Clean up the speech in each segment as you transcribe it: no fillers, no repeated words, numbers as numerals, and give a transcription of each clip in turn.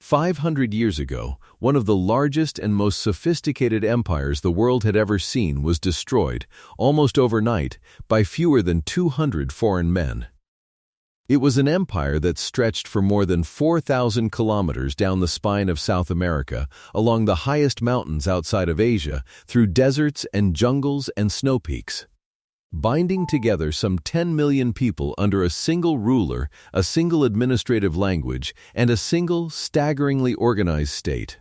500 years ago, one of the largest and most sophisticated empires the world had ever seen was destroyed, almost overnight, by fewer than 200 foreign men. It was an empire that stretched for more than 4,000 kilometers down the spine of South America, along the highest mountains outside of Asia, through deserts and jungles and snow peaks, binding together some 10 million people under a single ruler, a single administrative language, and a single, staggeringly organized state.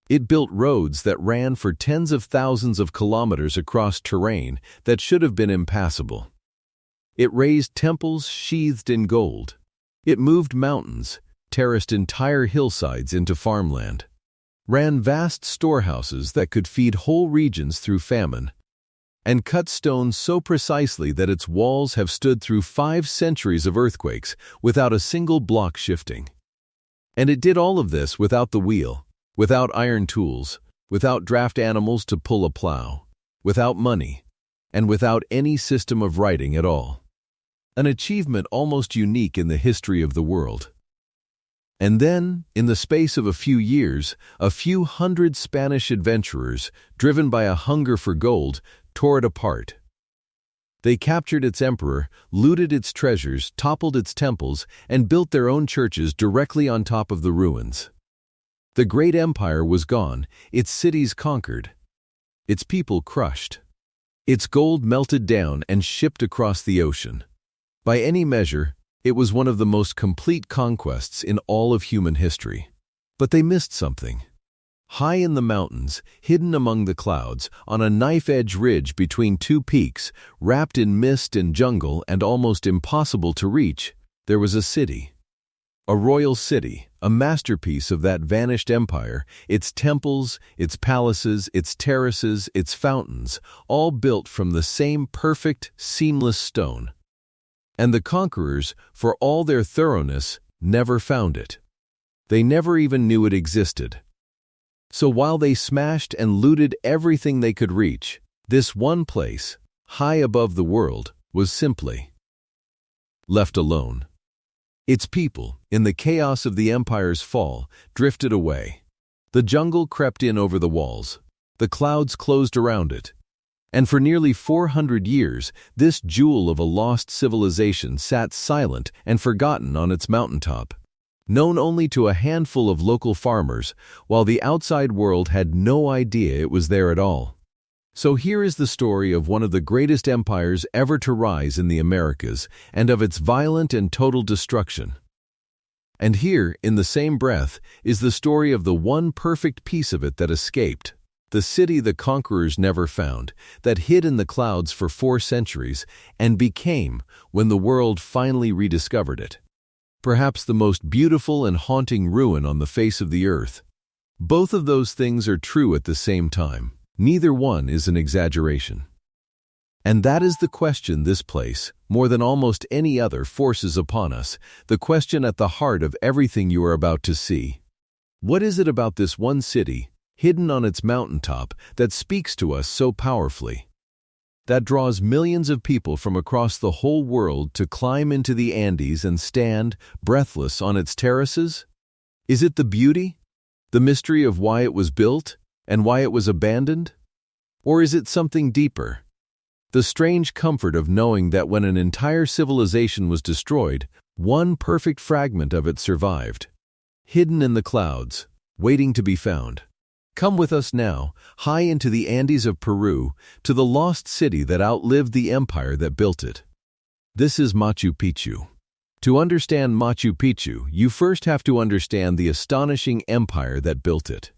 It built roads that ran for tens of thousands of kilometers across terrain that should have been impassable. It raised temples sheathed in gold. It moved mountains, terraced entire hillsides into farmland, ran vast storehouses that could feed whole regions through famine, and cut stone so precisely that its walls have stood through 5 centuries of earthquakes without a single block shifting. And it did all of this without the wheel, without iron tools, without draft animals to pull a plow, without money, and without any system of writing at all. An achievement almost unique in the history of the world. And then, in the space of a few years, a few hundred Spanish adventurers, driven by a hunger for gold, tore it apart. They captured its emperor, looted its treasures, toppled its temples, and built their own churches directly on top of the ruins. The great empire was gone, its cities conquered, its people crushed, its gold melted down and shipped across the ocean. By any measure, it was one of the most complete conquests in all of human history. But they missed something. High in the mountains, hidden among the clouds, on a knife-edge ridge between 2 peaks, wrapped in mist and jungle and almost impossible to reach, there was a city. A royal city, a masterpiece of that vanished empire, its temples, its palaces, its terraces, its fountains, all built from the same perfect, seamless stone. And the conquerors, for all their thoroughness, never found it. They never even knew it existed. So while they smashed and looted everything they could reach, this one place, high above the world, was simply left alone. Its people, in the chaos of the empire's fall, drifted away. The jungle crept in over the walls. The clouds closed around it. And for nearly 400 years, this jewel of a lost civilization sat silent and forgotten on its mountaintop, known only to a handful of local farmers, while the outside world had no idea it was there at all. So here is the story of one of the greatest empires ever to rise in the Americas, and of its violent and total destruction. And here, in the same breath, is the story of the one perfect piece of it that escaped, the city the conquerors never found, that hid in the clouds for 4 centuries, and became, when the world finally rediscovered it, perhaps the most beautiful and haunting ruin on the face of the earth. Both of those things are true at the same time. Neither one is an exaggeration. And that is the question this place, more than almost any other, forces upon us, the question at the heart of everything you are about to see. What is it about this one city, hidden on its mountaintop, that speaks to us so powerfully? That draws millions of people from across the whole world to climb into the Andes and stand, breathless, on its terraces? Is it the beauty? The mystery of why it was built, and why it was abandoned? Or is it something deeper? The strange comfort of knowing that when an entire civilization was destroyed, one perfect fragment of it survived, hidden in the clouds, waiting to be found. Come with us now, high into the Andes of Peru, to the lost city that outlived the empire that built it. This is Machu Picchu. To understand Machu Picchu, you first have to understand the astonishing empire that built it.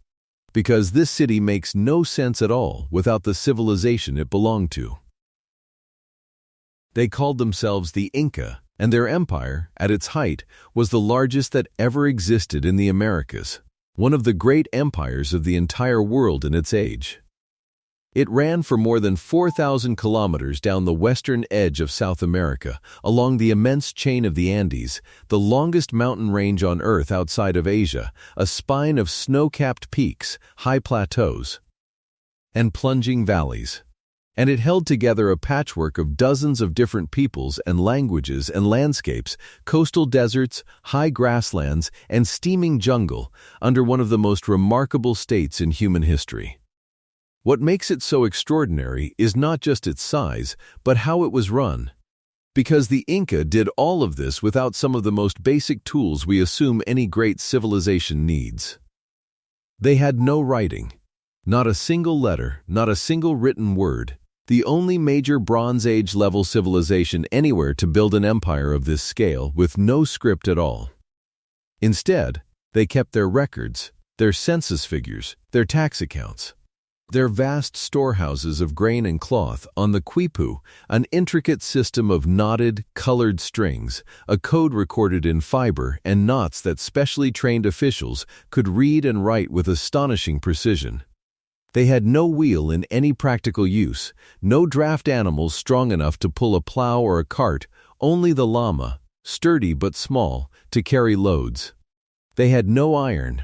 Because this city makes no sense at all without the civilization it belonged to. They called themselves the Inca, and their empire, at its height, was the largest that ever existed in the Americas, one of the great empires of the entire world in its age. It ran for more than 4,000 kilometers down the western edge of South America, along the immense chain of the Andes, the longest mountain range on Earth outside of Asia, a spine of snow-capped peaks, high plateaus, and plunging valleys. and it held together a patchwork of dozens of different peoples and languages and landscapes, coastal deserts, high grasslands, and steaming jungle under one of the most remarkable states in human history. What makes it so extraordinary is not just its size, but how it was run. Because the Inca did all of this without some of the most basic tools we assume any great civilization needs. They had no writing. Not a single letter, not a single written word. The only major Bronze Age level civilization anywhere to build an empire of this scale with no script at all. Instead, they kept their records, their census figures, their tax accounts. Their vast storehouses of grain and cloth on the quipu, an intricate system of knotted, colored strings, a code recorded in fiber and knots that specially trained officials could read and write with astonishing precision. They had no wheel in any practical use, no draft animals strong enough to pull a plow or a cart, only the llama, sturdy but small, to carry loads. They had no iron.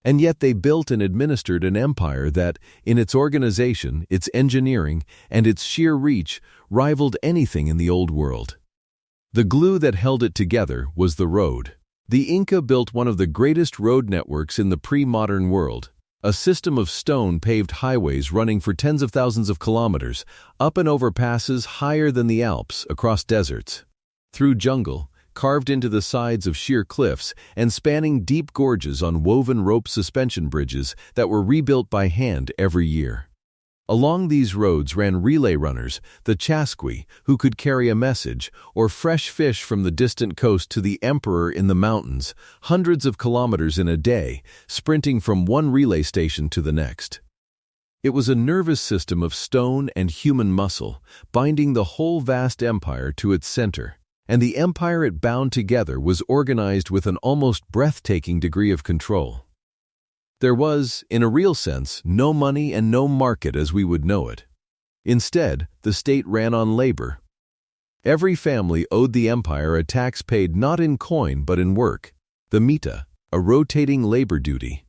And yet they built and administered an empire that, in its organization, its engineering, and its sheer reach, rivaled anything in the Old World. The glue that held it together was the road. The Inca built one of the greatest road networks in the pre-modern world, a system of stone-paved highways running for tens of thousands of kilometers, up and over passes higher than the Alps, across deserts, through jungle, carved into the sides of sheer cliffs, and spanning deep gorges on woven rope suspension bridges that were rebuilt by hand every year. Along these roads ran relay runners, the chasqui, who could carry a message, or fresh fish from the distant coast to the emperor in the mountains, hundreds of kilometers in a day, sprinting from one relay station to the next. It was a nervous system of stone and human muscle, binding the whole vast empire to its center. And the empire it bound together was organized with an almost breathtaking degree of control. There was, in a real sense, no money and no market as we would know it. Instead, the state ran on labor. Every family owed the empire a tax paid not in coin but in work, the mita, a rotating labor duty.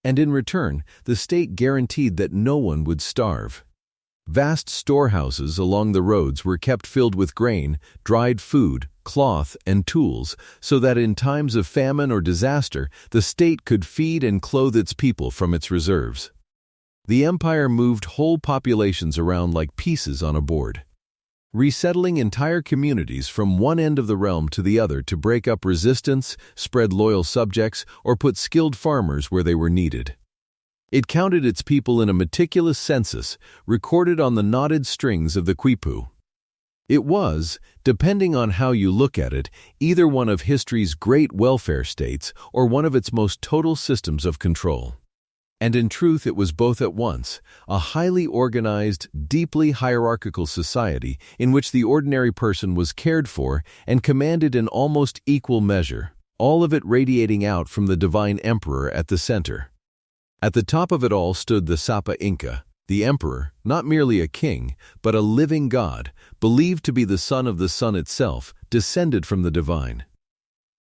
And in return, the state guaranteed that no one would starve. Vast storehouses along the roads were kept filled with grain, dried food, cloth, and tools, so that in times of famine or disaster, the state could feed and clothe its people from its reserves. The empire moved whole populations around like pieces on a board, resettling entire communities from one end of the realm to the other to break up resistance, spread loyal subjects, or put skilled farmers where they were needed. It counted its people in a meticulous census, recorded on the knotted strings of the quipu. It was, depending on how you look at it, either one of history's great welfare states or one of its most total systems of control. And in truth it was both at once, a highly organized, deeply hierarchical society in which the ordinary person was cared for and commanded in almost equal measure, all of it radiating out from the divine emperor at the center. At the top of it all stood the Sapa Inca, the emperor, not merely a king, but a living god, believed to be the son of the sun itself, descended from the divine.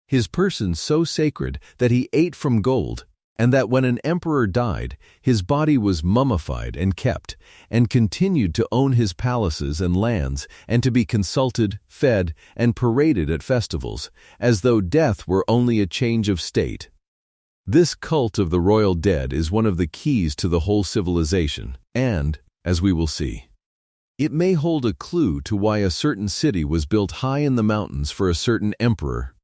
His person so sacred that he ate from gold, and that when an emperor died, his body was mummified and kept, and continued to own his palaces and lands, and to be consulted, fed, and paraded at festivals, as though death were only a change of state. This cult of the royal dead is one of the keys to the whole civilization, and, as we will see, it may hold a clue to why a certain city was built high in the mountains for a certain emperor.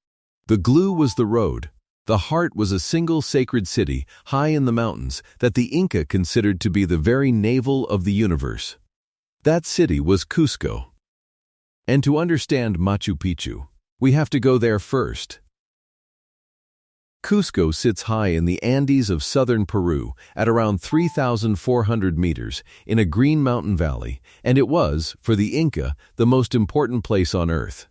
The glue was the road. The heart was a single sacred city high in the mountains that the Inca considered to be the very navel of the universe. That city was Cusco. And to understand Machu Picchu, we have to go there first. Cusco sits high in the Andes of southern Peru at around 3,400 meters in a green mountain valley, and it was, for the Inca, the most important place on earth.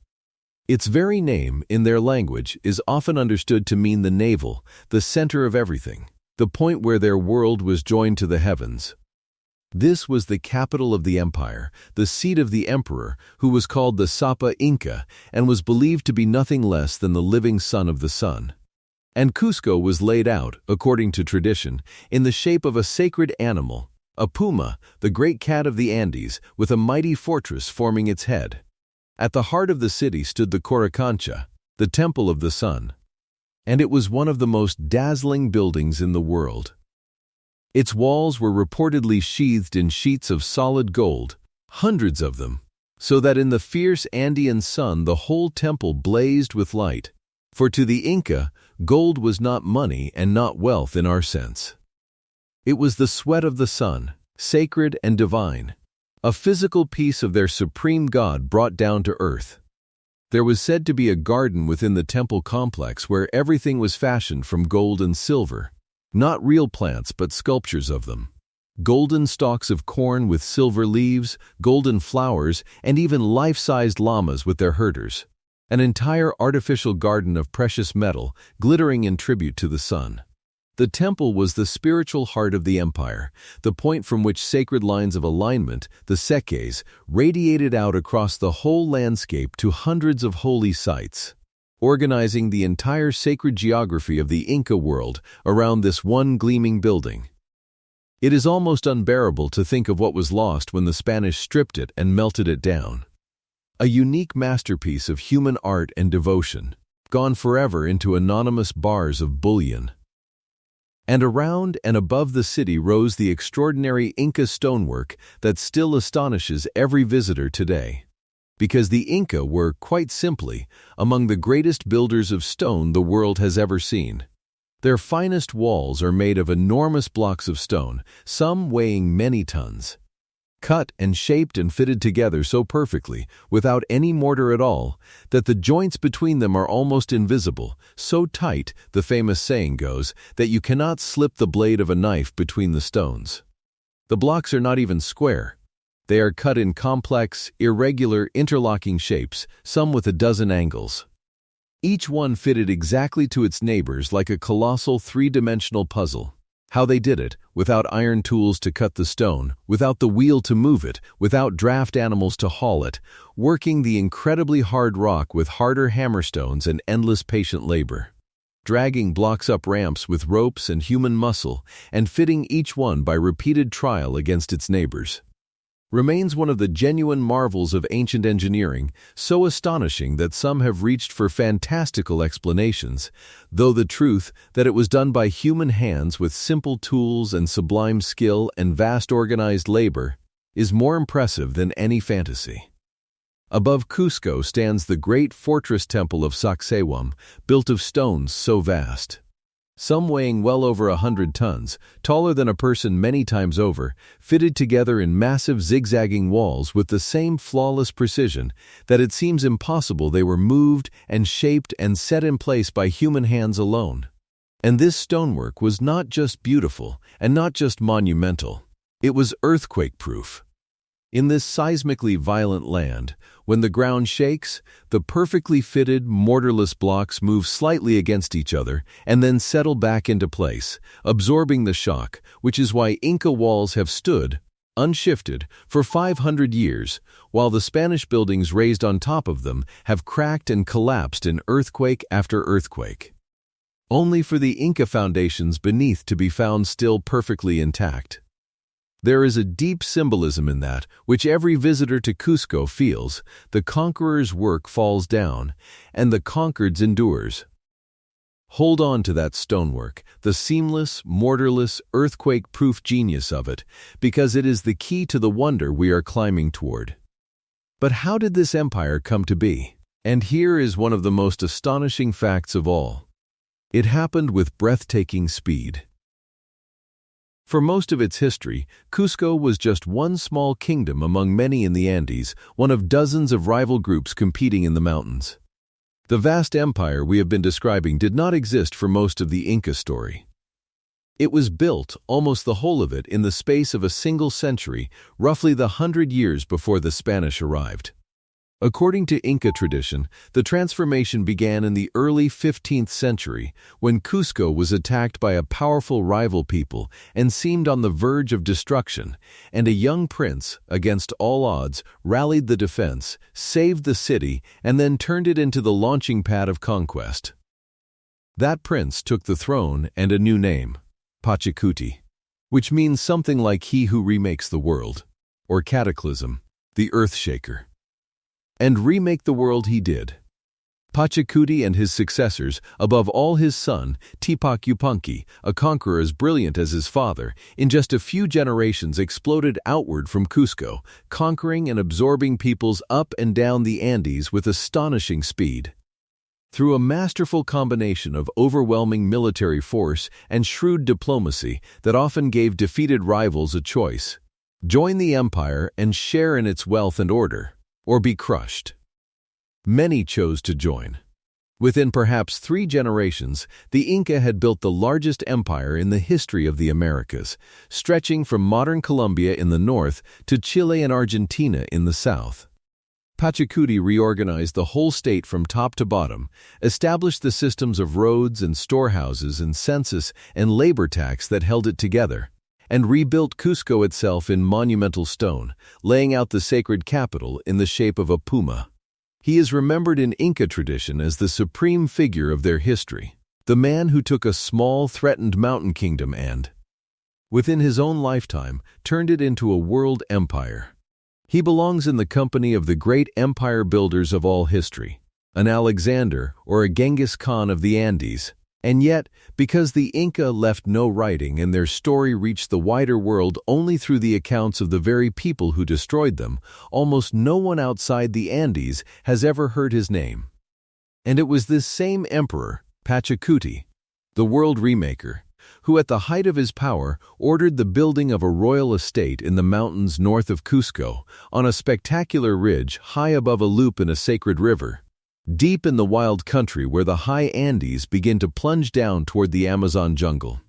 Its very name, in their language, is often understood to mean the navel, the center of everything, the point where their world was joined to the heavens. This was the capital of the empire, the seat of the emperor, who was called the Sapa Inca and was believed to be nothing less than the living son of the sun. And Cusco was laid out, according to tradition, in the shape of a sacred animal, a puma, the great cat of the Andes, with a mighty fortress forming its head. At the heart of the city stood the Coricancha, the Temple of the Sun, and it was one of the most dazzling buildings in the world. Its walls were reportedly sheathed in sheets of solid gold, hundreds of them, so that in the fierce Andean sun the whole temple blazed with light. For to the Inca, gold was not money and not wealth in our sense. It was the sweat of the sun, sacred and divine, a physical piece of their supreme god brought down to earth. There was said to be a garden within the temple complex where everything was fashioned from gold and silver, not real plants but sculptures of them. Golden stalks of corn with silver leaves, golden flowers, and even life-sized llamas with their herders. An entire artificial garden of precious metal, glittering in tribute to the sun. The temple was the spiritual heart of the empire, the point from which sacred lines of alignment, the seques, radiated out across the whole landscape to hundreds of holy sites, organizing the entire sacred geography of the Inca world around this one gleaming building. It is almost unbearable to think of what was lost when the Spanish stripped it and melted it down. A unique masterpiece of human art and devotion, gone forever into anonymous bars of bullion. And around and above the city rose the extraordinary Inca stonework that still astonishes every visitor today. Because the Inca were, quite simply, among the greatest builders of stone the world has ever seen. Their finest walls are made of enormous blocks of stone, some weighing many tons. Cut and shaped and fitted together so perfectly, without any mortar at all, that the joints between them are almost invisible, so tight, the famous saying goes, that you cannot slip the blade of a knife between the stones. The blocks are not even square. They are cut in complex, irregular, interlocking shapes, some with a dozen angles. Each one fitted exactly to its neighbors like a colossal three-dimensional puzzle. How they did it, without iron tools to cut the stone, without the wheel to move it, without draft animals to haul it, working the incredibly hard rock with harder hammerstones and endless patient labor. Dragging blocks up ramps with ropes and human muscle, and fitting each one by repeated trial against its neighbors. Remains one of the genuine marvels of ancient engineering, so astonishing that some have reached for fantastical explanations, though the truth that it was done by human hands with simple tools and sublime skill and vast organized labor is more impressive than any fantasy. Above Cusco stands the great fortress temple of Sacsayhuam, built of stones so vast. Some weighing well over 100 tons, taller than a person many times over, fitted together in massive zigzagging walls with the same flawless precision that it seems impossible they were moved and shaped and set in place by human hands alone. And this stonework was not just beautiful and not just monumental, it was earthquake-proof. In this seismically violent land, when the ground shakes, the perfectly fitted, mortarless blocks move slightly against each other and then settle back into place, absorbing the shock, which is why Inca walls have stood, unshifted, for 500 years, while the Spanish buildings raised on top of them have cracked and collapsed in earthquake after earthquake. Only for the Inca foundations beneath to be found still perfectly intact. There is a deep symbolism in that, which every visitor to Cusco feels. The conqueror's work falls down, and the conquered's endures. Hold on to that stonework, the seamless, mortarless, earthquake-proof genius of it, because it is the key to the wonder we are climbing toward. But how did this empire come to be? And here is one of the most astonishing facts of all. It happened with breathtaking speed. For most of its history, Cusco was just one small kingdom among many in the Andes, one of dozens of rival groups competing in the mountains. The vast empire we have been describing did not exist for most of the Inca story. It was built, almost the whole of it, in the space of a single century, roughly the 100 years before the Spanish arrived. According to Inca tradition, the transformation began in the early 15th century, when Cusco was attacked by a powerful rival people and seemed on the verge of destruction, and a young prince, against all odds, rallied the defense, saved the city, and then turned it into the launching pad of conquest. That prince took the throne and a new name, Pachacuti. which means something like he who remakes the world, or cataclysm, the earth shaker. And remake the world he did. Pachacuti and his successors, above all his son, Tipak Yupanqui, a conqueror as brilliant as his father, in just a few generations exploded outward from Cusco, conquering and absorbing peoples up and down the Andes with astonishing speed. Through a masterful combination of overwhelming military force and shrewd diplomacy that often gave defeated rivals a choice: join the empire and share in its wealth and order, or be crushed. Many chose to join. Within perhaps 3 generations, the Inca had built the largest empire in the history of the Americas, stretching from modern Colombia in the north to Chile and Argentina in the south. Pachacuti reorganized the whole state from top to bottom, established the systems of roads and storehouses and census and labor tax that held it together, and rebuilt Cusco itself in monumental stone, laying out the sacred capital in the shape of a puma. He is remembered in Inca tradition as the supreme figure of their history, the man who took a small, threatened mountain kingdom and, within his own lifetime, turned it into a world empire. He belongs in the company of the great empire builders of all history, an Alexander or a Genghis Khan of the Andes. And yet, because the Inca left no writing and their story reached the wider world only through the accounts of the very people who destroyed them, almost no one outside the Andes has ever heard his name. And it was this same emperor, Pachacuti, the world remaker, who at the height of his power ordered the building of a royal estate in the mountains north of Cusco, on a spectacular ridge high above a loop in a sacred river, deep in the wild country where the high Andes begin to plunge down toward the Amazon jungle.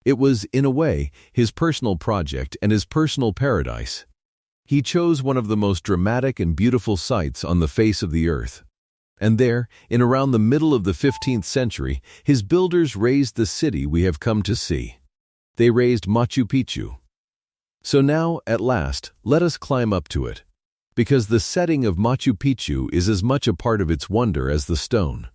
It was, in a way, his personal project and his personal paradise. He chose one of the most dramatic and beautiful sites on the face of the earth. And there, in around the middle of the 15th century, his builders raised the city we have come to see. They raised Machu Picchu. So now, at last, let us climb up to it, because the setting of Machu Picchu is as much a part of its wonder as the stone.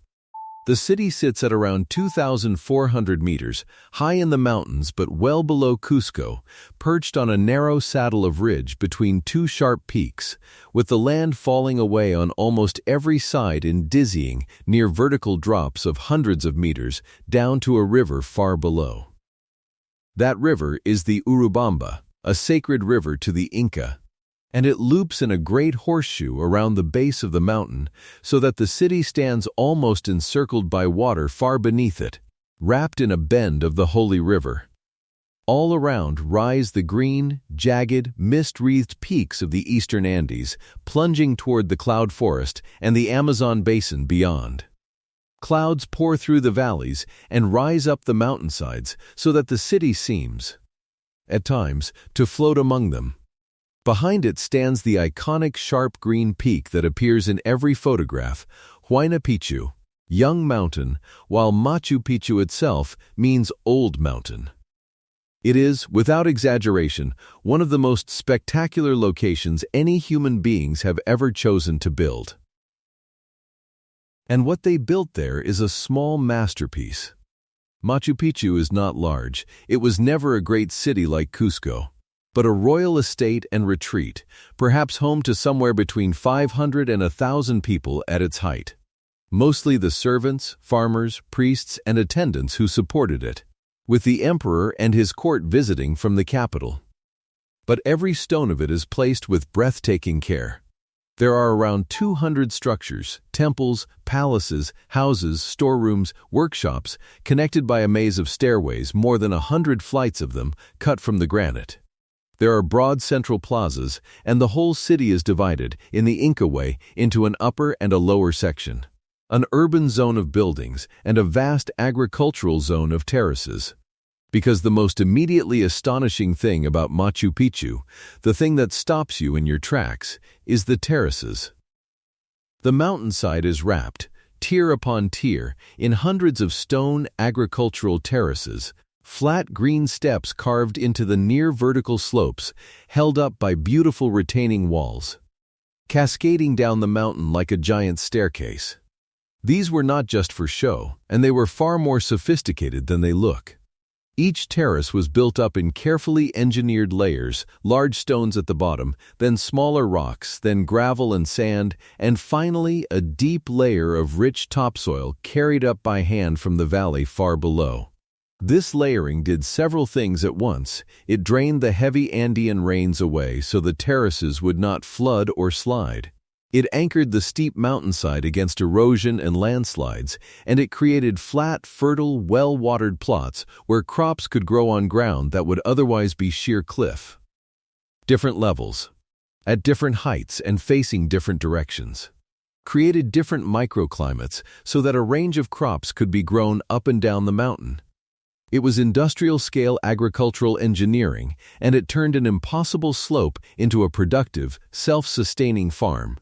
The city sits at around 2,400 meters, high in the mountains but well below Cusco, perched on a narrow saddle of ridge between 2 sharp peaks, with the land falling away on almost every side in dizzying, near vertical drops of hundreds of meters down to a river far below. That river is the Urubamba, a sacred river to the Inca, and it loops in a great horseshoe around the base of the mountain so that the city stands almost encircled by water far beneath it, wrapped in a bend of the holy river. All around rise the green, jagged, mist-wreathed peaks of the eastern Andes, plunging toward the cloud forest and the Amazon basin beyond. Clouds pour through the valleys and rise up the mountainsides so that the city seems, at times, to float among them. Behind it stands the iconic sharp green peak that appears in every photograph, Huayna Picchu, young mountain, while Machu Picchu itself means old mountain. It is, without exaggeration, one of the most spectacular locations any human beings have ever chosen to build. And what they built there is a small masterpiece. Machu Picchu is not large. It was never a great city like Cusco, but a royal estate and retreat, perhaps home to somewhere between 500 and 1,000 people at its height. Mostly the servants, farmers, priests, and attendants who supported it, with the emperor and his court visiting from the capital. But every stone of it is placed with breathtaking care. There are around 200 structures, temples, palaces, houses, storerooms, workshops, connected by a maze of stairways, more than 100 flights of them, cut from the granite. There are broad central plazas, and the whole city is divided, in the Inca way, into an upper and a lower section, an urban zone of buildings, and a vast agricultural zone of terraces. Because the most immediately astonishing thing about Machu Picchu, the thing that stops you in your tracks, is the terraces. The mountainside is wrapped, tier upon tier, in hundreds of stone agricultural terraces, flat green steps carved into the near-vertical slopes, held up by beautiful retaining walls, cascading down the mountain like a giant staircase. These were not just for show, and they were far more sophisticated than they look. Each terrace was built up in carefully engineered layers, large stones at the bottom, then smaller rocks, then gravel and sand, and finally a deep layer of rich topsoil carried up by hand from the valley far below. This layering did several things at once. It drained the heavy Andean rains away so the terraces would not flood or slide. It anchored the steep mountainside against erosion and landslides, and it created flat, fertile, well-watered plots where crops could grow on ground that would otherwise be sheer cliff. Different levels, at different heights and facing different directions, created different microclimates so that a range of crops could be grown up and down the mountain. It was industrial-scale agricultural engineering, and it turned an impossible slope into a productive, self-sustaining farm.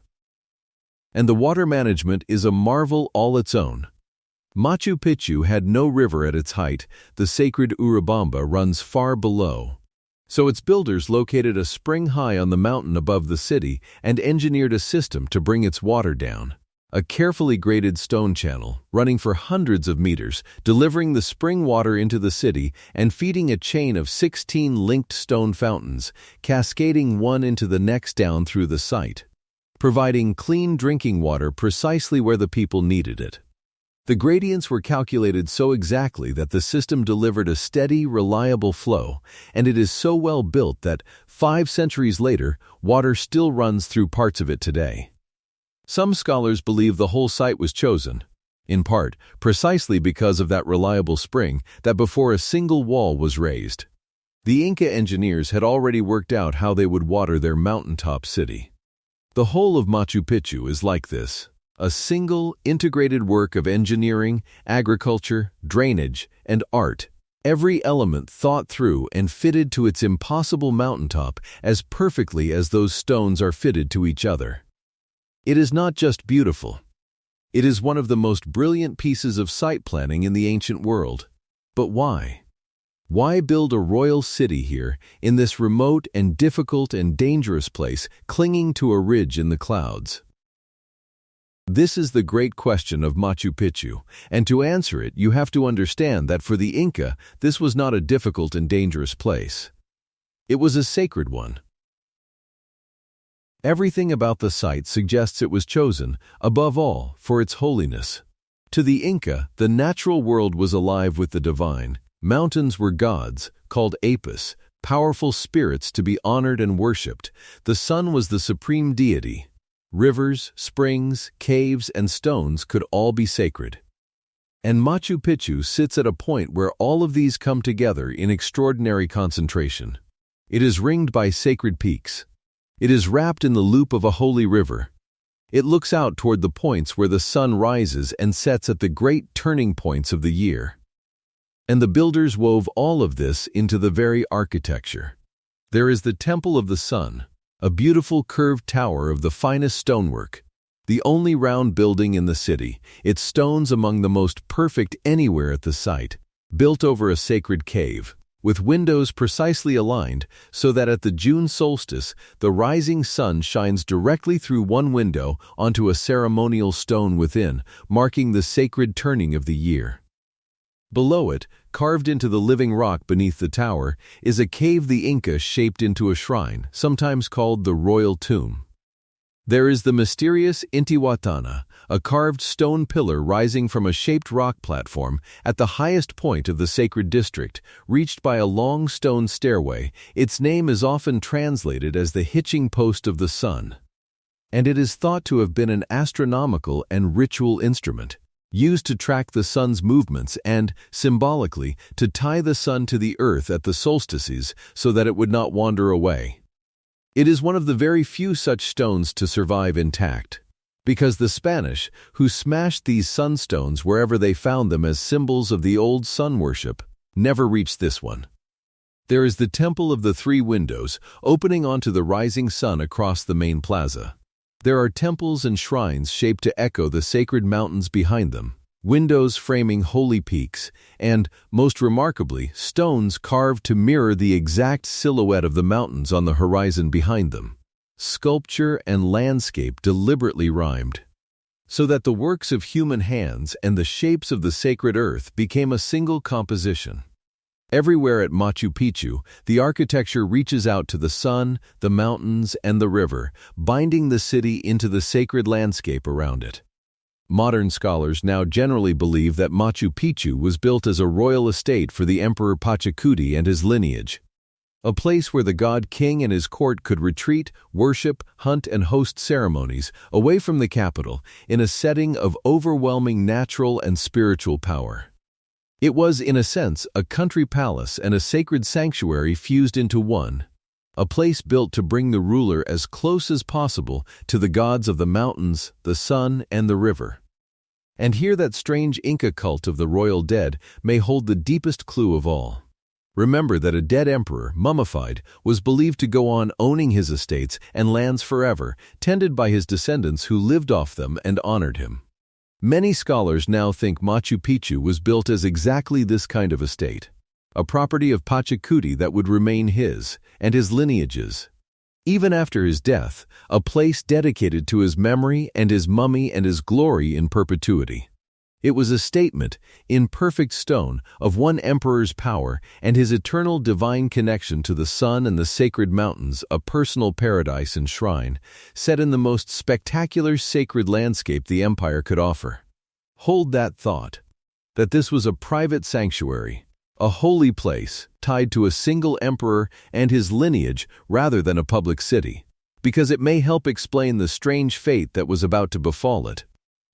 And the water management is a marvel all its own. Machu Picchu had no river at its height. The sacred Urubamba runs far below. So its builders located a spring high on the mountain above the city and engineered a system to bring its water down. A carefully graded stone channel, running for hundreds of meters, delivering the spring water into the city and feeding a chain of 16 linked stone fountains, cascading one into the next down through the site, providing clean drinking water precisely where the people needed it. The gradients were calculated so exactly that the system delivered a steady, reliable flow, and it is so well built that 5 centuries later, water still runs through parts of it today. Some scholars believe the whole site was chosen, in part, precisely because of that reliable spring that before a single wall was raised. The Inca engineers had already worked out how they would water their mountaintop city. The whole of Machu Picchu is like this, a single, integrated work of engineering, agriculture, drainage, and art, every element thought through and fitted to its impossible mountaintop as perfectly as those stones are fitted to each other. It is not just beautiful. It is one of the most brilliant pieces of site planning in the ancient world. But why? Why build a royal city here, in this remote and difficult and dangerous place, clinging to a ridge in the clouds? This is the great question of Machu Picchu, and to answer it, you have to understand that for the Inca, this was not a difficult and dangerous place. It was a sacred one. Everything about the site suggests it was chosen, above all, for its holiness. To the Inca, the natural world was alive with the divine. Mountains were gods, called apis, powerful spirits to be honored and worshipped. The sun was the supreme deity. Rivers, springs, caves, and stones could all be sacred. And Machu Picchu sits at a point where all of these come together in extraordinary concentration. It is ringed by sacred peaks. It is wrapped in the loop of a holy river. It looks out toward the points where the sun rises and sets at the great turning points of the year. And the builders wove all of this into the very architecture. There is the Temple of the Sun, a beautiful curved tower of the finest stonework, the only round building in the city, its stones among the most perfect anywhere at the site, built over a sacred cave, with windows precisely aligned so that at the June solstice, the rising sun shines directly through one window onto a ceremonial stone within, marking the sacred turning of the year. Below it, carved into the living rock beneath the tower, is a cave the Inca shaped into a shrine, sometimes called the Royal Tomb. There is the mysterious Intihuatana, a carved stone pillar rising from a shaped rock platform at the highest point of the sacred district, reached by a long stone stairway. Its name is often translated as the hitching post of the sun. And it is thought to have been an astronomical and ritual instrument, used to track the sun's movements and, symbolically, to tie the sun to the earth at the solstices so that it would not wander away. It is one of the very few such stones to survive intact, because the Spanish, who smashed these sunstones wherever they found them as symbols of the old sun worship, never reached this one. There is the Temple of the Three Windows, opening onto the rising sun across the main plaza. There are temples and shrines shaped to echo the sacred mountains behind them, windows framing holy peaks, and, most remarkably, stones carved to mirror the exact silhouette of the mountains on the horizon behind them. Sculpture and landscape deliberately rhymed, so that the works of human hands and the shapes of the sacred earth became a single composition. Everywhere at Machu Picchu, the architecture reaches out to the sun, the mountains, and the river, binding the city into the sacred landscape around it. Modern scholars now generally believe that Machu Picchu was built as a royal estate for the Emperor Pachacuti and his lineage, a place where the god king and his court could retreat, worship, hunt, and host ceremonies away from the capital in a setting of overwhelming natural and spiritual power. It was, in a sense, a country palace and a sacred sanctuary fused into one, a place built to bring the ruler as close as possible to the gods of the mountains, the sun, and the river. And here that strange Inca cult of the royal dead may hold the deepest clue of all. Remember that a dead emperor, mummified, was believed to go on owning his estates and lands forever, tended by his descendants who lived off them and honored him. Many scholars now think Machu Picchu was built as exactly this kind of estate, a property of Pachacuti that would remain his and his lineage's. Even after his death, a place dedicated to his memory and his mummy and his glory in perpetuity. It was a statement, in perfect stone, of one emperor's power and his eternal divine connection to the sun and the sacred mountains, a personal paradise and shrine, set in the most spectacular sacred landscape the empire could offer. Hold that thought, that this was a private sanctuary, a holy place tied to a single emperor and his lineage rather than a public city, because it may help explain the strange fate that was about to befall it,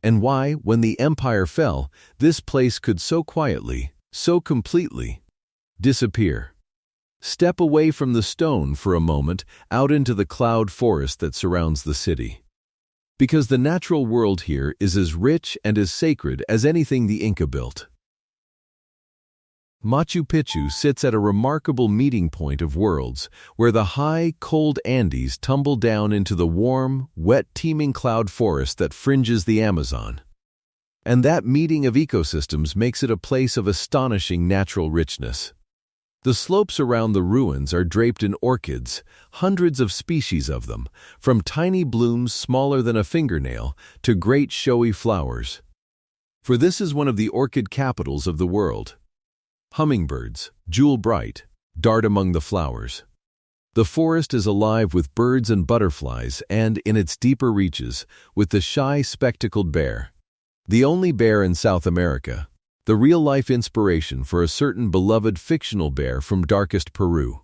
and why, when the empire fell, this place could so quietly, so completely, disappear. Step away from the stone for a moment out into the cloud forest that surrounds the city. Because the natural world here is as rich and as sacred as anything the Inca built. Machu Picchu sits at a remarkable meeting point of worlds, where the high, cold Andes tumble down into the warm, wet, teeming cloud forest that fringes the Amazon. And that meeting of ecosystems makes it a place of astonishing natural richness. The slopes around the ruins are draped in orchids, hundreds of species of them, from tiny blooms smaller than a fingernail to great showy flowers. For this is one of the orchid capitals of the world. Hummingbirds, jewel-bright, dart among the flowers. The forest is alive with birds and butterflies and, in its deeper reaches, with the shy, spectacled bear. The only bear in South America, the real-life inspiration for a certain beloved fictional bear from darkest Peru.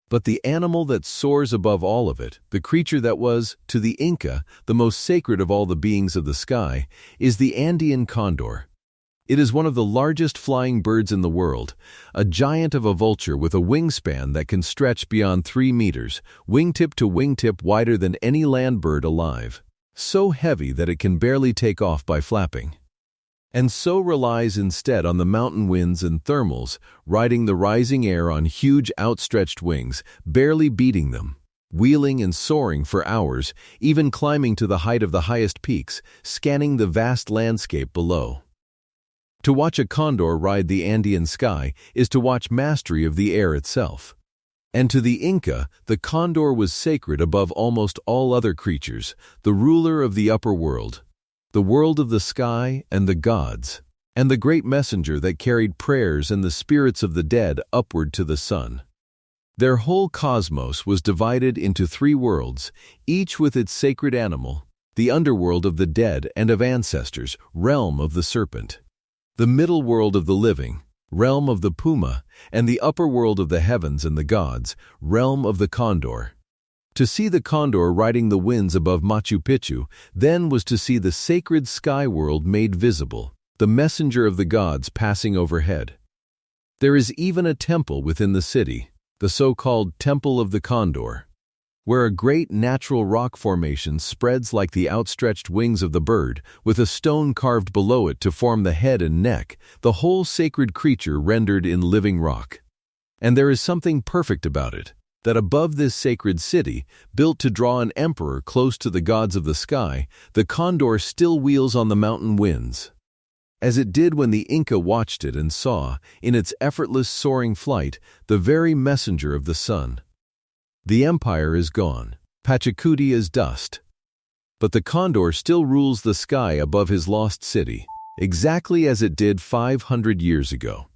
But the animal that soars above all of it, the creature that was, to the Inca, the most sacred of all the beings of the sky, is the Andean condor. It is one of the largest flying birds in the world, a giant of a vulture with a wingspan that can stretch beyond 3 meters, wingtip to wingtip wider than any land bird alive, so heavy that it can barely take off by flapping. And so relies instead on the mountain winds and thermals, riding the rising air on huge outstretched wings, barely beating them, wheeling and soaring for hours, even climbing to the height of the highest peaks, scanning the vast landscape below. To watch a condor ride the Andean sky is to watch mastery of the air itself. And to the Inca, the condor was sacred above almost all other creatures, the ruler of the upper world, the world of the sky and the gods, and the great messenger that carried prayers and the spirits of the dead upward to the sun. Their whole cosmos was divided into 3 worlds, each with its sacred animal, the underworld of the dead and of ancestors, realm of the serpent, the middle world of the living, realm of the puma, and the upper world of the heavens and the gods, realm of the condor. To see the condor riding the winds above Machu Picchu then was to see the sacred sky world made visible, the messenger of the gods passing overhead. There is even a temple within the city, the so-called Temple of the Condor, where a great natural rock formation spreads like the outstretched wings of the bird, with a stone carved below it to form the head and neck, the whole sacred creature rendered in living rock. And there is something perfect about it, that above this sacred city, built to draw an emperor close to the gods of the sky, the condor still wheels on the mountain winds, as it did when the Inca watched it and saw, in its effortless soaring flight, the very messenger of the sun. The empire is gone, Pachacuti is dust. But the condor still rules the sky above his lost city, exactly as it did 500 years ago.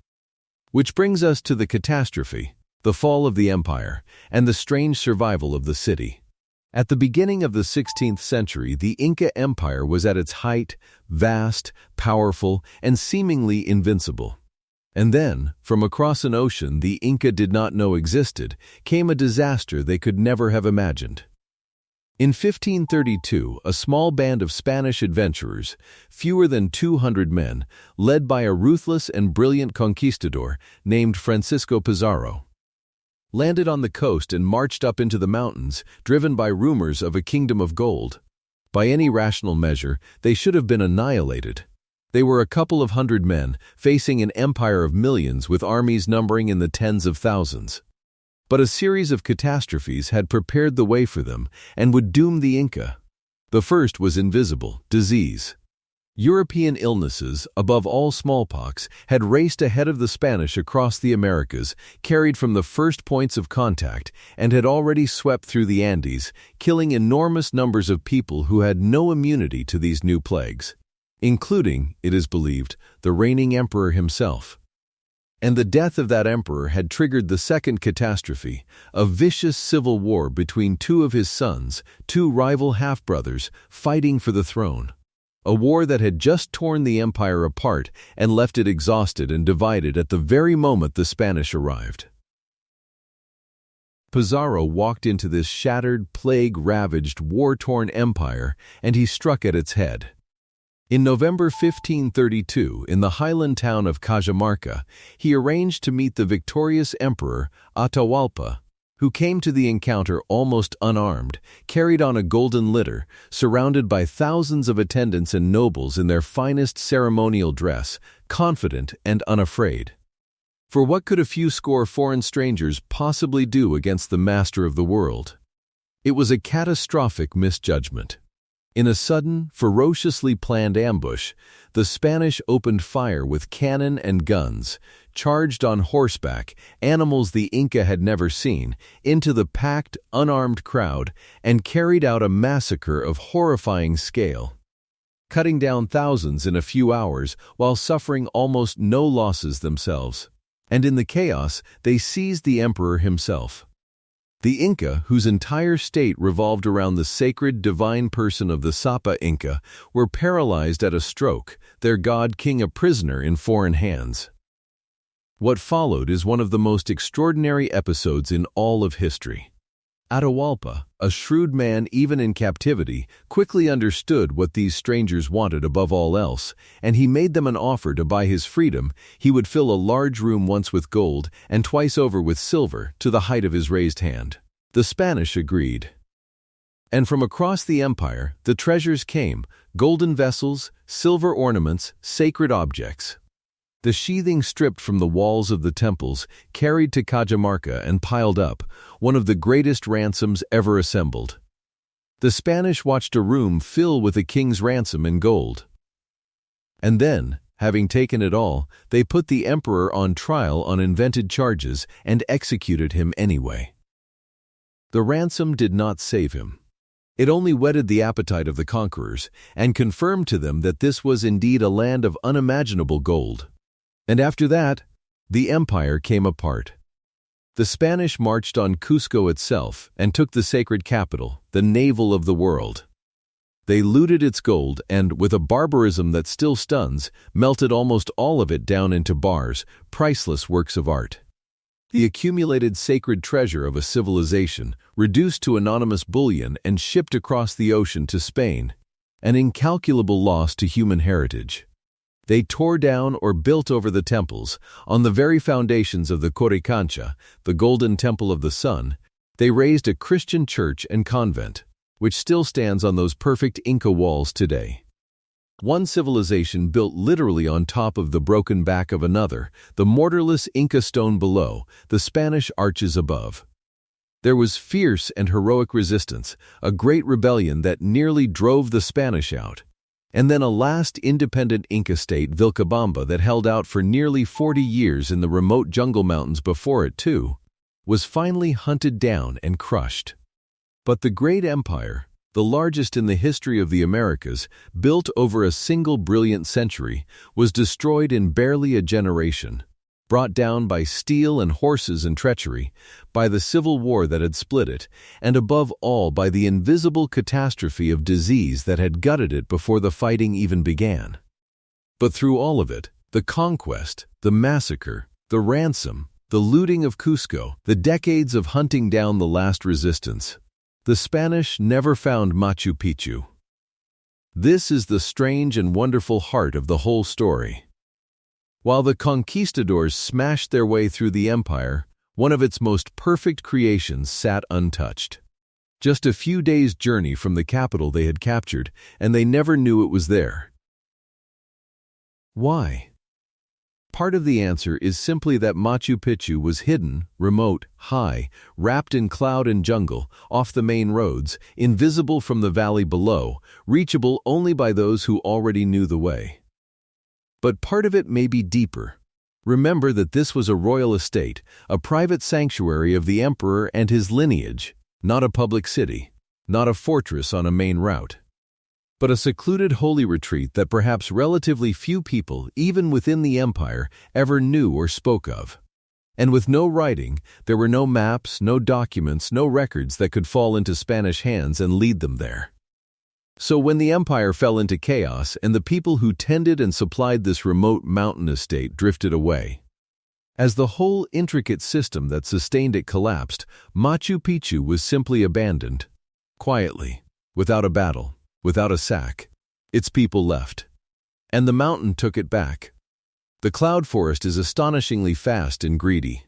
Which brings us to the catastrophe, the fall of the empire, and the strange survival of the city. At the beginning of the 16th century, the Inca Empire was at its height, vast, powerful, and seemingly invincible. And then, from across an ocean the Inca did not know existed, came a disaster they could never have imagined. In 1532, a small band of Spanish adventurers, fewer than 200 men, led by a ruthless and brilliant conquistador named Francisco Pizarro, landed on the coast and marched up into the mountains, driven by rumors of a kingdom of gold. By any rational measure, they should have been annihilated. They were a couple of hundred men, facing an empire of millions with armies numbering in the tens of thousands. But a series of catastrophes had prepared the way for them and would doom the Inca. The first was invisible disease. European illnesses, above all smallpox, had raced ahead of the Spanish across the Americas, carried from the first points of contact, and had already swept through the Andes, killing enormous numbers of people who had no immunity to these new plagues, including, it is believed, the reigning emperor himself. And the death of that emperor had triggered the second catastrophe, a vicious civil war between two of his sons, two rival half-brothers, fighting for the throne. A war that had just torn the empire apart and left it exhausted and divided at the very moment the Spanish arrived. Pizarro walked into this shattered, plague-ravaged, war-torn empire, and he struck at its head. In November 1532, in the highland town of Cajamarca, he arranged to meet the victorious emperor, Atahualpa, who came to the encounter almost unarmed, carried on a golden litter, surrounded by thousands of attendants and nobles in their finest ceremonial dress, confident and unafraid. For what could a few score foreign strangers possibly do against the master of the world? It was a catastrophic misjudgment. In a sudden, ferociously planned ambush, the Spanish opened fire with cannon and guns, charged on horseback, animals the Inca had never seen, into the packed, unarmed crowd, and carried out a massacre of horrifying scale, cutting down thousands in a few hours while suffering almost no losses themselves. And in the chaos, they seized the emperor himself. The Inca, whose entire state revolved around the sacred divine person of the Sapa Inca, were paralyzed at a stroke, their god-king a prisoner in foreign hands. What followed is one of the most extraordinary episodes in all of history. Atahualpa, a shrewd man even in captivity, quickly understood what these strangers wanted above all else, and he made them an offer to buy his freedom. He would fill a large room once with gold and twice over with silver to the height of his raised hand. The Spanish agreed. And from across the empire, the treasures came, golden vessels, silver ornaments, sacred objects. The sheathing stripped from the walls of the temples, carried to Cajamarca and piled up, one of the greatest ransoms ever assembled. The Spanish watched a room fill with a king's ransom in gold. And then, having taken it all, they put the emperor on trial on invented charges and executed him anyway. The ransom did not save him. It only whetted the appetite of the conquerors and confirmed to them that this was indeed a land of unimaginable gold. And after that, the empire came apart. The Spanish marched on Cusco itself and took the sacred capital, the navel of the world. They looted its gold and, with a barbarism that still stuns, melted almost all of it down into bars, priceless works of art. The accumulated sacred treasure of a civilization, reduced to anonymous bullion and shipped across the ocean to Spain, an incalculable loss to human heritage. They tore down or built over the temples, on the very foundations of the Coricancha, the golden temple of the sun. They raised a Christian church and convent, which still stands on those perfect Inca walls today. One civilization built literally on top of the broken back of another, the mortarless Inca stone below, the Spanish arches above. There was fierce and heroic resistance, a great rebellion that nearly drove the Spanish out. And then a last independent Inca state, Vilcabamba, that held out for nearly 40 years in the remote jungle mountains before it, too, was finally hunted down and crushed. But the great empire, the largest in the history of the Americas, built over a single brilliant century, was destroyed in barely a generation. brought down by steel and horses and treachery, by the civil war that had split it, and above all by the invisible catastrophe of disease that had gutted it before the fighting even began. But through all of it, the conquest, the massacre, the ransom, the looting of Cusco, the decades of hunting down the last resistance, the Spanish never found Machu Picchu. This is the strange and wonderful heart of the whole story. While the conquistadors smashed their way through the empire, one of its most perfect creations sat untouched. Just a few days' journey from the capital they had captured, and they never knew it was there. Why? Part of the answer is simply that Machu Picchu was hidden, remote, high, wrapped in cloud and jungle, off the main roads, invisible from the valley below, reachable only by those who already knew the way. But part of it may be deeper. Remember that this was a royal estate, a private sanctuary of the emperor and his lineage, not a public city, not a fortress on a main route, but a secluded holy retreat that perhaps relatively few people, even within the empire, ever knew or spoke of. And with no writing, there were no maps, no documents, no records that could fall into Spanish hands and lead them there. So when the empire fell into chaos and the people who tended and supplied this remote mountain estate drifted away, as the whole intricate system that sustained it collapsed, Machu Picchu was simply abandoned. Quietly, without a battle, without a sack, its people left. And the mountain took it back. The cloud forest is astonishingly fast and greedy.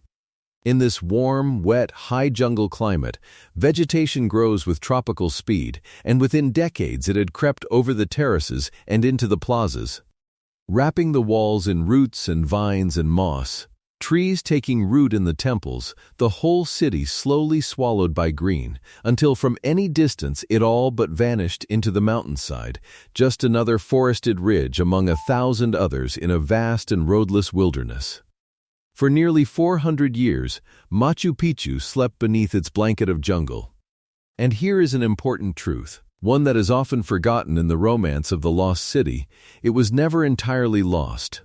In this warm, wet, high jungle climate, vegetation grows with tropical speed, and within decades it had crept over the terraces and into the plazas, wrapping the walls in roots and vines and moss. Trees taking root in the temples, the whole city slowly swallowed by green, until from any distance it all but vanished into the mountainside, just another forested ridge among 1,000 others in a vast and roadless wilderness. For nearly 400 years, Machu Picchu slept beneath its blanket of jungle. And here is an important truth, one that is often forgotten in the romance of the lost city: it was never entirely lost.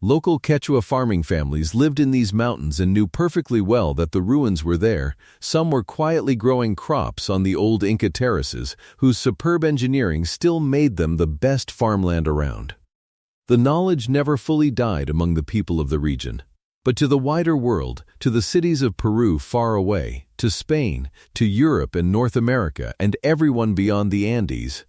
Local Quechua farming families lived in these mountains and knew perfectly well that the ruins were there. Some were quietly growing crops on the old Inca terraces, whose superb engineering still made them the best farmland around. The knowledge never fully died among the people of the region. But to the wider world, to the cities of Peru far away, to Spain, to Europe and North America, and everyone beyond the Andes,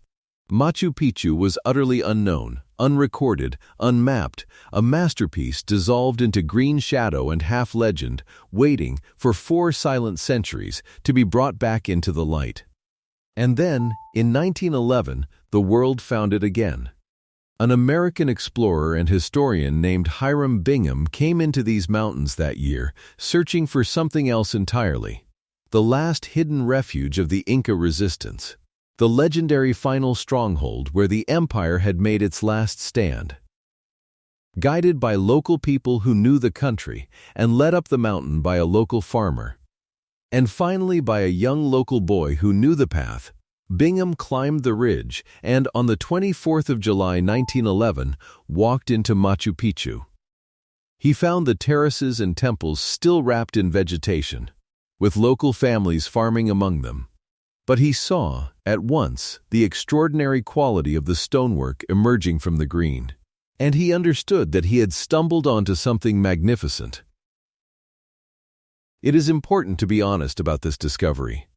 Machu Picchu was utterly unknown, unrecorded, unmapped, a masterpiece dissolved into green shadow and half-legend, waiting for 4 silent centuries to be brought back into the light. And then, in 1911, the world found it again. An American explorer and historian named Hiram Bingham came into these mountains that year, searching for something else entirely: the last hidden refuge of the Inca resistance, the legendary final stronghold where the empire had made its last stand. Guided by local people who knew the country, and led up the mountain by a local farmer, and finally by a young local boy who knew the path, Bingham climbed the ridge and, on the 24th of July 1911, walked into Machu Picchu. He found the terraces and temples still wrapped in vegetation, with local families farming among them. But he saw, at once, the extraordinary quality of the stonework emerging from the green, and he understood that he had stumbled onto something magnificent. It is important to be honest about this discovery.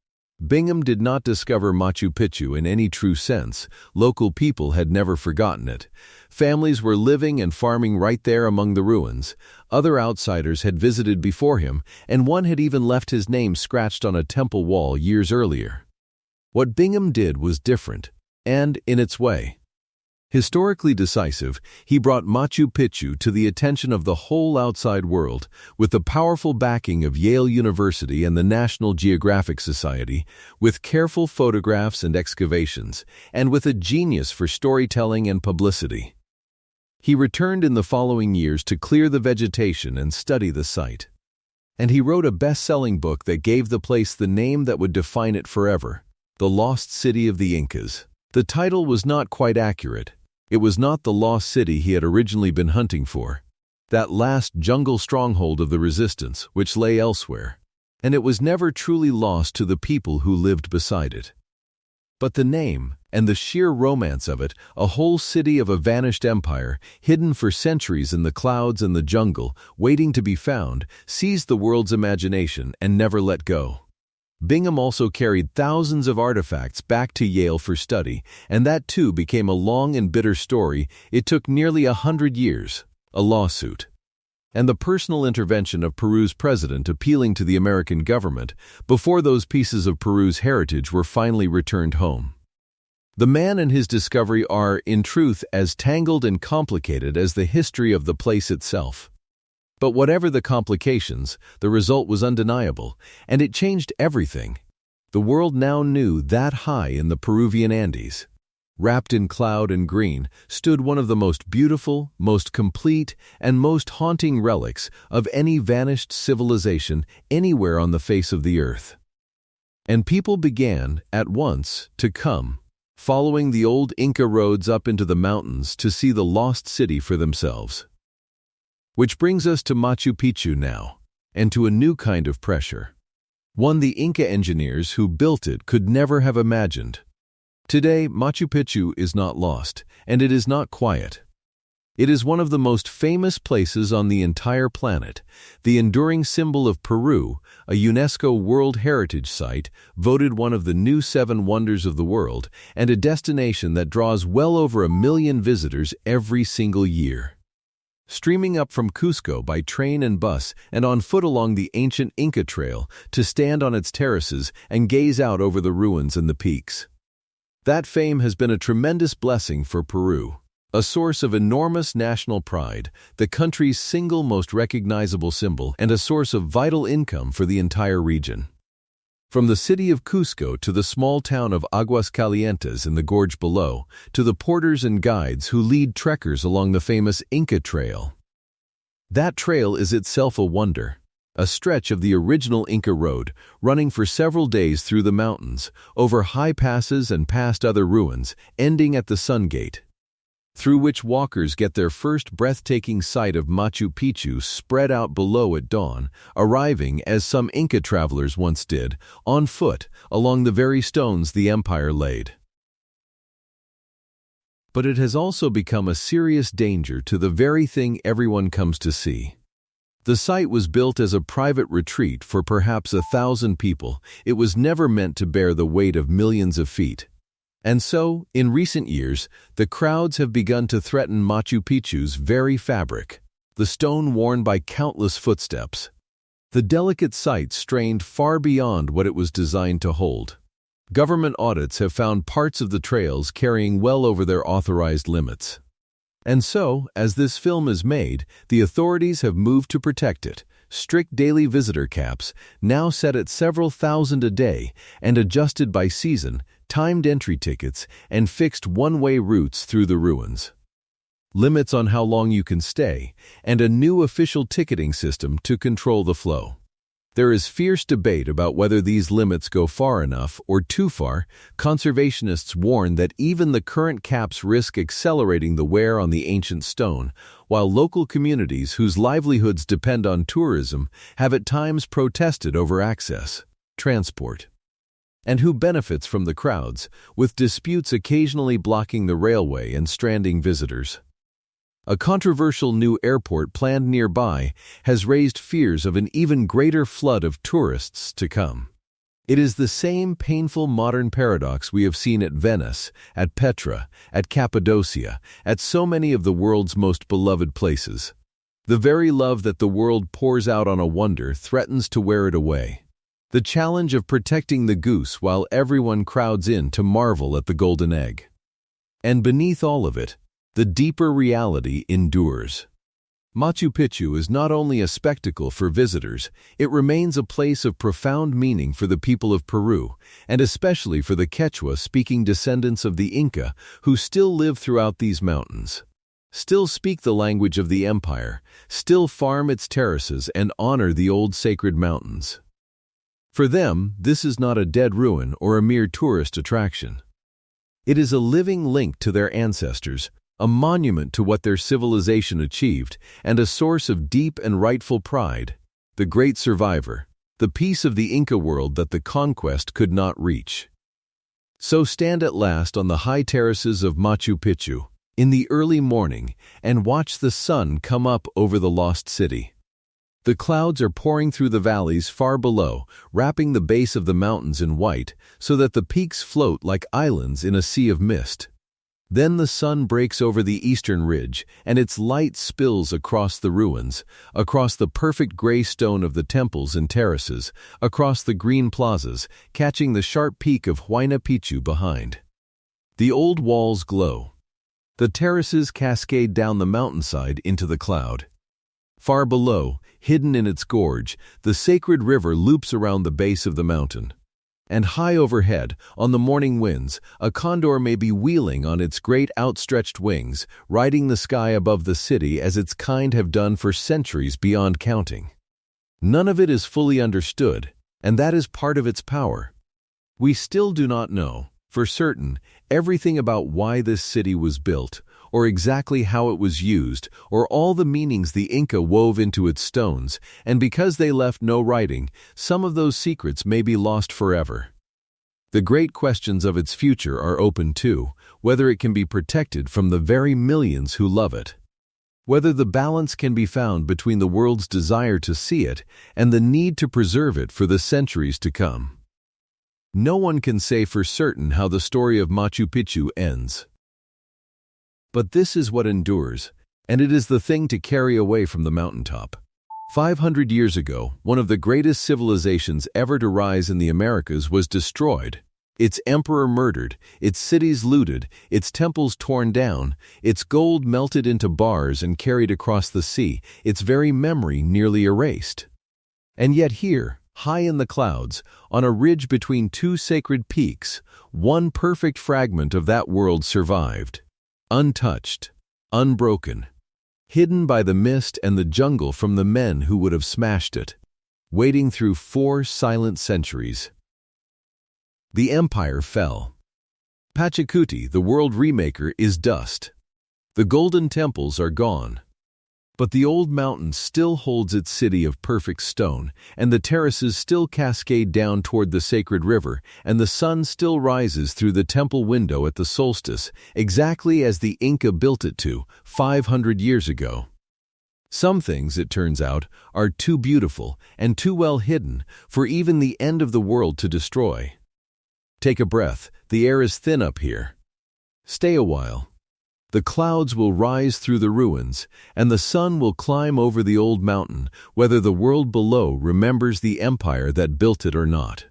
Bingham did not discover Machu Picchu in any true sense. Local people had never forgotten it. Families were living and farming right there among the ruins. Other outsiders had visited before him, and one had even left his name scratched on a temple wall years earlier. What Bingham did was different, and, in its way, historically decisive. He brought Machu Picchu to the attention of the whole outside world, with the powerful backing of Yale University and the National Geographic Society, with careful photographs and excavations, and with a genius for storytelling and publicity. He returned in the following years to clear the vegetation and study the site. And he wrote a best-selling book that gave the place the name that would define it forever: The Lost City of the Incas. The title was not quite accurate. It was not the lost city he had originally been hunting for. that last jungle stronghold of the resistance which lay elsewhere, and it was never truly lost to the people who lived beside it. But the name and the sheer romance of it, a whole city of a vanished empire, hidden for centuries in the clouds and the jungle, waiting to be found, seized the world's imagination and never let go. Bingham also carried thousands of artifacts back to Yale for study, and that too became a long and bitter story. It took nearly 100 years, a lawsuit, and the personal intervention of Peru's president appealing to the American government before those pieces of Peru's heritage were finally returned home. The man and his discovery are, in truth, as tangled and complicated as the history of the place itself. But whatever the complications, the result was undeniable, and it changed everything. The world now knew that high in the Peruvian Andes, wrapped in cloud and green, stood one of the most beautiful, most complete, and most haunting relics of any vanished civilization anywhere on the face of the earth. And people began, at once, to come, following the old Inca roads up into the mountains to see the lost city for themselves. Which brings us to Machu Picchu now, and to a new kind of pressure. One the Inca engineers who built it could never have imagined. Today, Machu Picchu is not lost, and it is not quiet. It is one of the most famous places on the entire planet, the enduring symbol of Peru, a UNESCO World Heritage Site, voted one of the new 7 wonders of the world, and a destination that draws well over 1 million visitors every single year. Streaming up from Cusco by train and bus and on foot along the ancient Inca Trail to stand on its terraces and gaze out over the ruins and the peaks. That fame has been a tremendous blessing for Peru, a source of enormous national pride, the country's single most recognizable symbol, and a source of vital income for the entire region. From the city of Cusco to the small town of Aguas Calientes in the gorge below, to the porters and guides who lead trekkers along the famous Inca Trail. That trail is itself a wonder, a stretch of the original Inca road, running for several days through the mountains, over high passes and past other ruins, ending at the Sun Gate, through which walkers get their first breathtaking sight of Machu Picchu spread out below at dawn, arriving, as some Inca travelers once did, on foot, along the very stones the empire laid. But it has also become a serious danger to the very thing everyone comes to see. The site was built as a private retreat for perhaps 1,000 people. It was never meant to bear the weight of millions of feet. And so, in recent years, the crowds have begun to threaten Machu Picchu's very fabric, the stone worn by countless footsteps. The delicate site strained far beyond what it was designed to hold. Government audits have found parts of the trails carrying well over their authorized limits. And so, as this film is made, the authorities have moved to protect it. Strict daily visitor caps, now set at several thousand a day and adjusted by season, timed entry tickets, and fixed one-way routes through the ruins. Limits on how long you can stay, and a new official ticketing system to control the flow. There is fierce debate about whether these limits go far enough or too far. Conservationists warn that even the current caps risk accelerating the wear on the ancient stone, while local communities whose livelihoods depend on tourism have at times protested over access, transport, and who benefits from the crowds, with disputes occasionally blocking the railway and stranding visitors. A controversial new airport planned nearby has raised fears of an even greater flood of tourists to come. It is the same painful modern paradox we have seen at Venice, at Petra, at Cappadocia, at so many of the world's most beloved places. The very love that the world pours out on a wonder threatens to wear it away. The challenge of protecting the goose while everyone crowds in to marvel at the golden egg. And beneath all of it, the deeper reality endures. Machu Picchu is not only a spectacle for visitors, it remains a place of profound meaning for the people of Peru, and especially for the Quechua-speaking descendants of the Inca who still live throughout these mountains, still speak the language of the empire, still farm its terraces and honor the old sacred mountains. For them, this is not a dead ruin or a mere tourist attraction. It is a living link to their ancestors, a monument to what their civilization achieved and a source of deep and rightful pride, the great survivor, the piece of the Inca world that the conquest could not reach. So stand at last on the high terraces of Machu Picchu, in the early morning, and watch the sun come up over the lost city. The clouds are pouring through the valleys far below, wrapping the base of the mountains in white, so that the peaks float like islands in a sea of mist. Then the sun breaks over the eastern ridge, and its light spills across the ruins, across the perfect gray stone of the temples and terraces, across the green plazas, catching the sharp peak of Huayna Picchu behind. The old walls glow. The terraces cascade down the mountainside into the cloud. Far below, hidden in its gorge, the sacred river loops around the base of the mountain. And high overhead, on the morning winds, a condor may be wheeling on its great outstretched wings, riding the sky above the city as its kind have done for centuries beyond counting. None of it is fully understood, and that is part of its power. We still do not know, for certain, everything about why this city was built, or exactly how it was used, or all the meanings the Inca wove into its stones, and because they left no writing, some of those secrets may be lost forever. The great questions of its future are open too, whether it can be protected from the very millions who love it. Whether the balance can be found between the world's desire to see it and the need to preserve it for the centuries to come. No one can say for certain how the story of Machu Picchu ends. But this is what endures, and it is the thing to carry away from the mountaintop. 500 years ago, one of the greatest civilizations ever to rise in the Americas was destroyed, its emperor murdered, its cities looted, its temples torn down, its gold melted into bars and carried across the sea, its very memory nearly erased. And yet here, high in the clouds, on a ridge between two sacred peaks, one perfect fragment of that world survived. Untouched, unbroken, hidden by the mist and the jungle from the men who would have smashed it, waiting through 4 silent centuries. The empire fell. Pachacuti, the world-remaker, is dust. The golden temples are gone. But the old mountain still holds its city of perfect stone, and the terraces still cascade down toward the sacred river, and the sun still rises through the temple window at the solstice, exactly as the Inca built it to, 500 years ago. Some things, it turns out, are too beautiful and too well hidden for even the end of the world to destroy. Take a breath, the air is thin up here. Stay a while. The clouds will rise through the ruins, and the sun will climb over the old mountain, whether the world below remembers the empire that built it or not.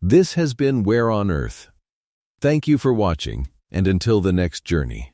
This has been Where on Earth. Thank you for watching, and until the next journey.